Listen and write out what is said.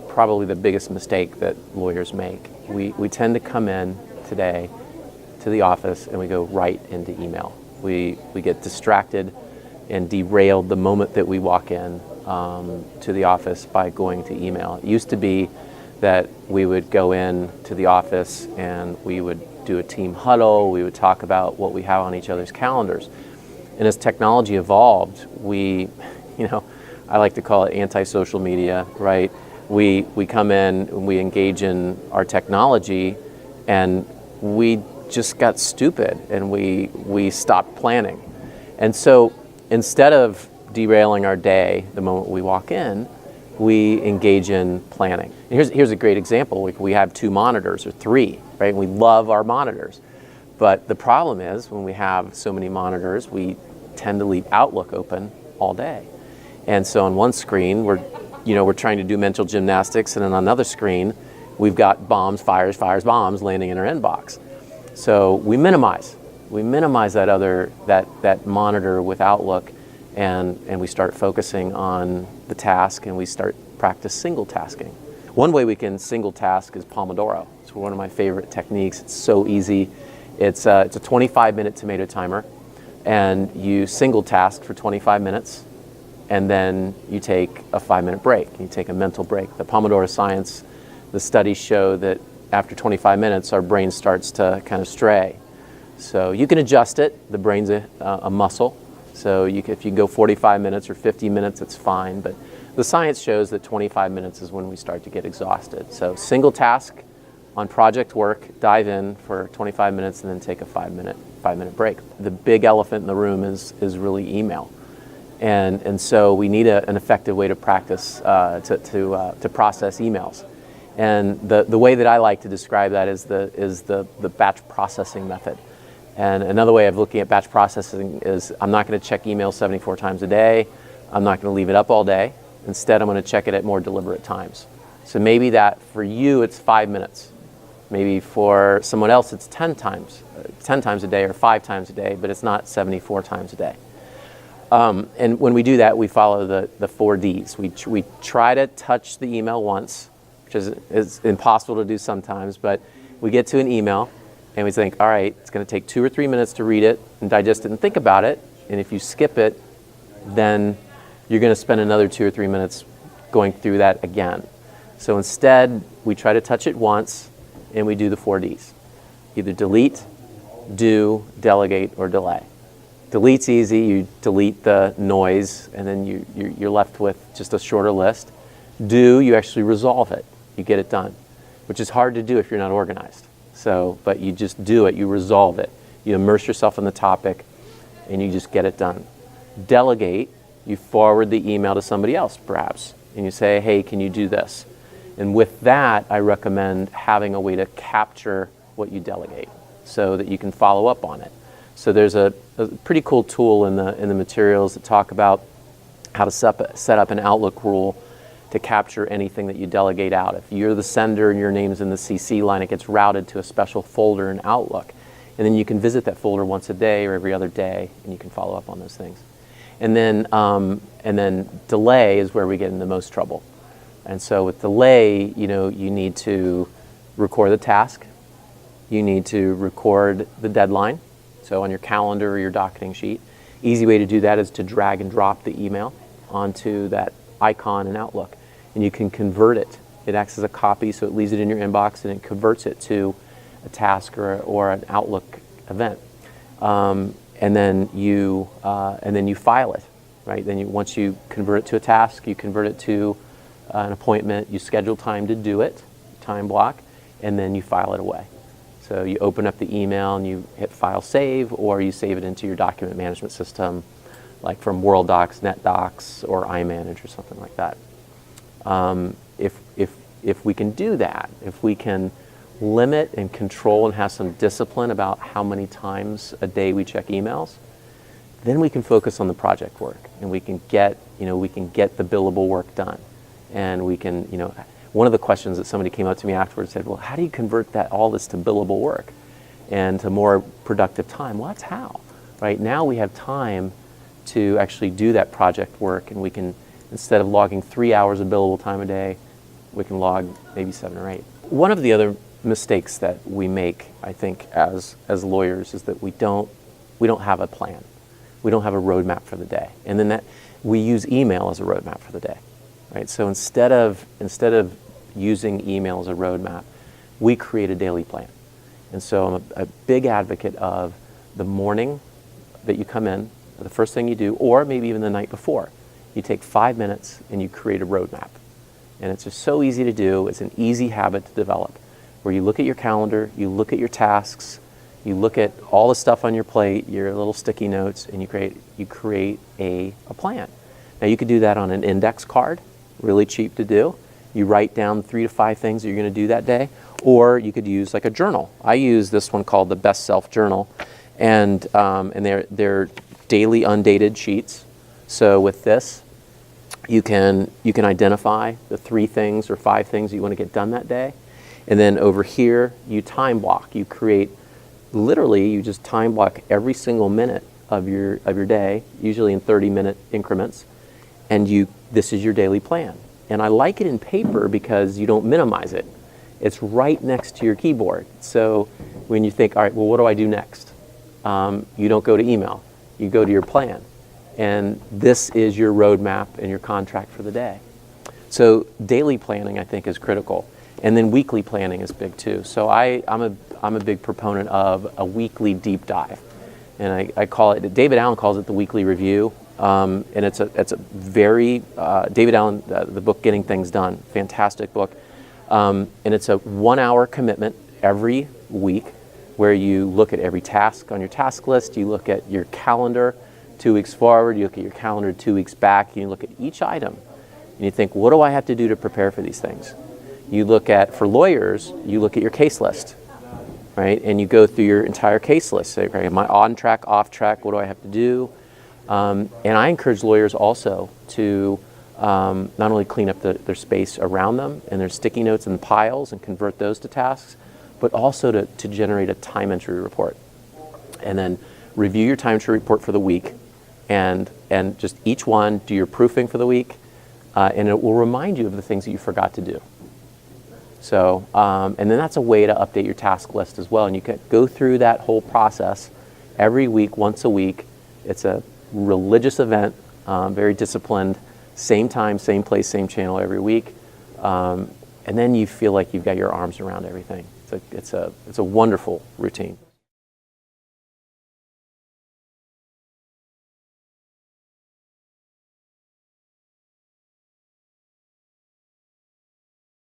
Probably the biggest mistake that lawyers make. We tend to come in today to the office and we go right into email. We get distracted and derailed the moment that we walk in to the office by going to email. It used to be that we would go in to the office and we would do a team huddle, we would talk about what we have on each other's calendars. And as technology evolved, I like to call it anti-social media, right? We come in and we engage in our technology and we just got stupid and we stopped planning. And so instead of derailing our day the moment we walk in, we engage in planning. And here's a great example. We have 2 monitors or 3, right? And we love our monitors. But the problem is when we have so many monitors, we tend to leave Outlook open all day. And so on one screen, we're trying to do mental gymnastics, and then on another screen, we've got bombs, fires, bombs landing in our inbox. So we minimize that monitor with Outlook, and we start focusing on the task, and we start practice single tasking. One way we can single task is Pomodoro. It's one of my favorite techniques. It's so easy. It's a 25-minute tomato timer, and you single task for 25 minutes, and then you take a 5-minute break. You take a mental break. The Pomodoro science, the studies show that after 25 minutes, our brain starts to kind of stray. So you can adjust it. The brain's a muscle. So if you can go 45 minutes or 50 minutes, it's fine. But the science shows that 25 minutes is when we start to get exhausted. So single task on project work, dive in for 25 minutes and then take a 5-minute break. The big elephant in the room is really email. And so we need an effective way to practice to process emails. And the way that I like to describe that is the batch processing method. And another way of looking at batch processing is I'm not going to check email 74 times a day. I'm not going to leave it up all day. Instead, I'm going to check it at more deliberate times. So maybe that for you it's 5 minutes. Maybe for someone else it's 10 times a day or 5 times a day, but it's not 74 times a day. And when we do that, we follow the 4 Ds. We try to touch the email once, which is impossible to do sometimes, but we get to an email and we think, all right, it's going to take 2 or 3 minutes to read it and digest it and think about it. And if you skip it, then you're going to spend another 2 or 3 minutes going through that again. So instead, we try to touch it once and we do the 4 Ds. Either delete, do, delegate, or delay. Delete's easy. You delete the noise and then you're left with just a shorter list. Do, you actually resolve it. You get it done, which is hard to do if you're not organized. But you just do it, you resolve it. You immerse yourself in the topic and you just get it done. Delegate, you forward the email to somebody else perhaps, and you say, hey, can you do this? And with that, I recommend having a way to capture what you delegate so that you can follow up on it. So there's a pretty cool tool in the materials that talk about how to set up an Outlook rule to capture anything that you delegate out. If you're the sender and your name's in the CC line, it gets routed to a special folder in Outlook. And then you can visit that folder once a day or every other day, and you can follow up on those things. And then delay is where we get in the most trouble. And so with delay, you need to record the task. You need to record the deadline. So on your calendar or your docketing sheet. Easy way to do that is to drag and drop the email onto that icon in Outlook. And you can convert it. It acts as a copy, so it leaves it in your inbox and it converts it to a task or an Outlook event. And then you file it, right? Then once you convert it to a task, you convert it to an appointment, you schedule time to do it, time block, and then you file it away. So you open up the email and you hit File Save, or you save it into your document management system, like from World Docs, NetDocs, or iManage or something like that. If we can do that, if we can limit and control and have some discipline about how many times a day we check emails, then we can focus on the project work and we can get the billable work done. And we can, one of the questions that somebody came up to me afterwards said, well, how do you convert all this to billable work and to more productive time? Well, that's how. Right now we have time to actually do that project work, and we can, instead of logging 3 hours of billable time a day, We can log maybe 7 or 8. One of the other mistakes that we make, I think, as lawyers is that we don't have a plan. We don't have a roadmap for the day. And then that we use email as a roadmap for the day, right? So instead of using email as a roadmap, we create a daily plan. And so I'm a big advocate of the morning that you come in, the first thing you do, or maybe even the night before, you take 5 minutes and you create a roadmap. And it's just so easy to do. It's an easy habit to develop, where you look at your calendar, you look at your tasks, you look at all the stuff on your plate, your little sticky notes, and you create a plan. Now you could do that on an index card, really cheap to do. You write down 3 to 5 things that you're going to do that day, or you could use like a journal. I use this one called the Best Self Journal, and they're daily undated sheets. So with this, you can identify the 3 things or 5 things you want to get done that day, and then over here you time block. You create, literally, you just time block every single minute of your day, usually in 30-minute increments, and this is your daily plan. And I like it in paper because you don't minimize it. It's right next to your keyboard. So when you think, all right, well, what do I do next? You don't go to email. You go to your plan. And this is your roadmap and your contract for the day. So daily planning, I think, is critical. And then weekly planning is big too. So I'm a big proponent of a weekly deep dive. And I call it, David Allen calls it the weekly review. And it's a very, David Allen, the book Getting Things Done, fantastic book. And it's a 1-hour commitment every week where you look at every task on your task list, you look at your calendar 2 weeks forward, you look at your calendar 2 weeks back, you look at each item, and you think, what do I have to do to prepare for these things? You look at, for lawyers, you look at your case list, right? And you go through your entire case list. Say, okay, am I on track, off track, what do I have to do? And I encourage lawyers also to not only clean up their space around them and their sticky notes and piles and convert those to tasks, but also to generate a time entry report. And then review your time entry report for the week, and just each one, do your proofing for the week, and it will remind you of the things that you forgot to do. So, and then that's a way to update your task list as well. And you can go through that whole process every week, once a week. It's a religious event, very disciplined, same time, same place, same channel every week. And then you feel like you've got your arms around everything. It's a wonderful routine.